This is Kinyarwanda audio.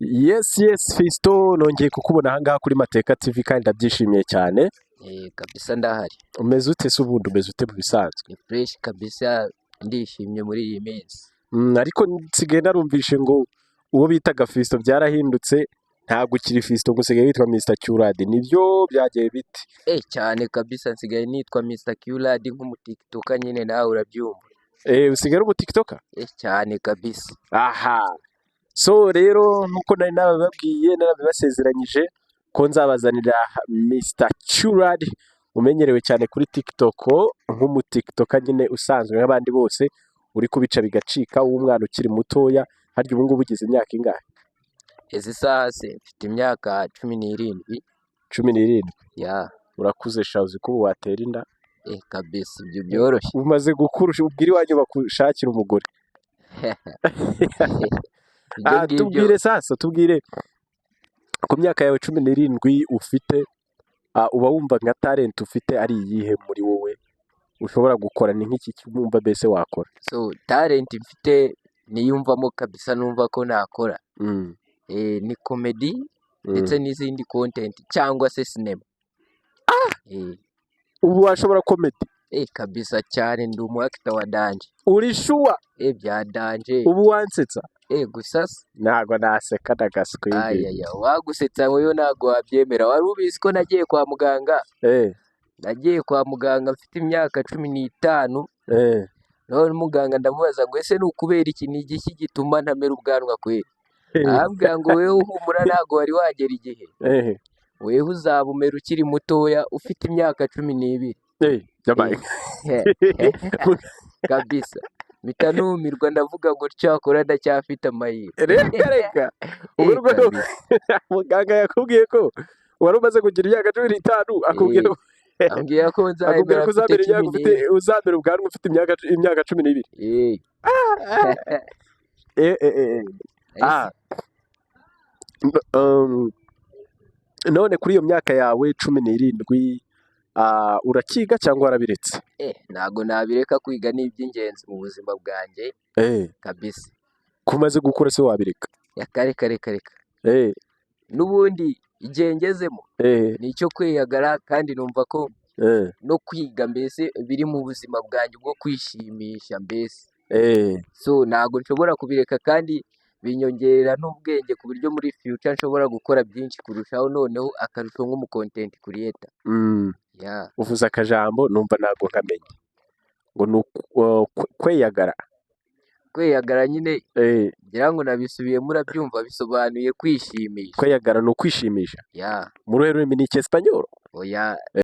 Yes Fiston, nongeye kukubona ahangaha kuri Mateka TV kandi ndabyishimiye cyane. Kabisa ndahari. Umeze ute se ubundi, umeze ute mu bisanzwe? Ni fresh kabisa, ndishimye muri iyi minsi. Ariko nsigaye narumvishe ngo uwo bitaga Fiston byarahindutse, ntabwo ukiri Fiston ngo usigaye witwa Mr Curad. Nibyo byagiye biti? Cyane kabisa, nsigaye nitwa Mr Curad nk'umutiktoka nyine, nawe urabyumva. Usigaye uri umutiktoka? Cyane kabisa. Aha. So rero nkuko nari nabababwiye narabibasezeranyije ko nzabazanira Mr Curad umenyerewe cyane kuri TikTok nk'umutiktoka nyine usanzwe nk'abandi bose, uri kubica bigacika w'umwana ukiri mutoya. Harya ubu ngubu ugize imyaka ingahe? Izi saha se mfite imyaka 17. 17? Ya. Urakuze sha, uzi ko ubu watera inda? Kabisa, ibyo byoroshye. Umaze gukura, ubwira iwanyu bakushakira umugore. Tubwire sasa, tubwire ku myaka yawe 17 ufite, uba wumva nka talent ufite ari iyihe muri wowe ushobora gukora? Ni nk'iki cyumva bese wakora? So talent mfite niyumvamo kabisa, numva ko nakora ni comedy ndetse n'izindi content cyangwa se cinema. Ubu washobora comedy? Kabisa cyane, ndi umu actor wa danje. Uri sure? Bya danje. Ubu wansetsa? Gusa ntago naseka nagaswe. Wagusetsa wowe ntago wabyemera. Wari ubizi ko nagiye kwa muganga? Nagiye kwa muganga mfite imyaka 15. None muganga ndamubaza ngo ese ni ukubera iki, ni igiki gituma ntamera ubwanwa kweli? Arambwira ngo wewe uhumura, ntago wari wagera igihe. Wewe uzaba umera ukiri mutoya ufite imyaka 12. Yabaye kabisa. Mpita numirwa ndavuga ngo cyakora ndacyafite amahirwe. Reka ubwo muganga yakubwiye ko wari umaze kugira imyaka 15, akubwira ko ambwira ko nzabera uzamera ubwanwa ufite imyaka 12. None kuri iyo myaka yawe 17 urakiga cyangwa warabiretse? Ntago nabireka, kwiga ni iby'ingenzi mu buzima bwanjye. Kabisa. Kumaze gukura se wabireka? Reka. N'ubundi igihe ngezemo ni icyo kwiyagara, kandi numva ko no kwiga mbese biri mu buzima bwanjye bwo kwishimisha mbese. So ntago nshobora kubireka, kandi binyongerera n'ubwenge ku buryo muri future nshobora gukora byinshi kurushaho, noneho akarusho nk'umu content creator. Uvuze akajambo numva ntago nkamenye ngo ni kweyagara. Kweyagara nyine ngira ngo nabisubiyemo, urabyumva bisobanuye kwishimisha. Kweyagara ni ukwishimisha? Mu rurimi ni Icyesipanyoro? Oya.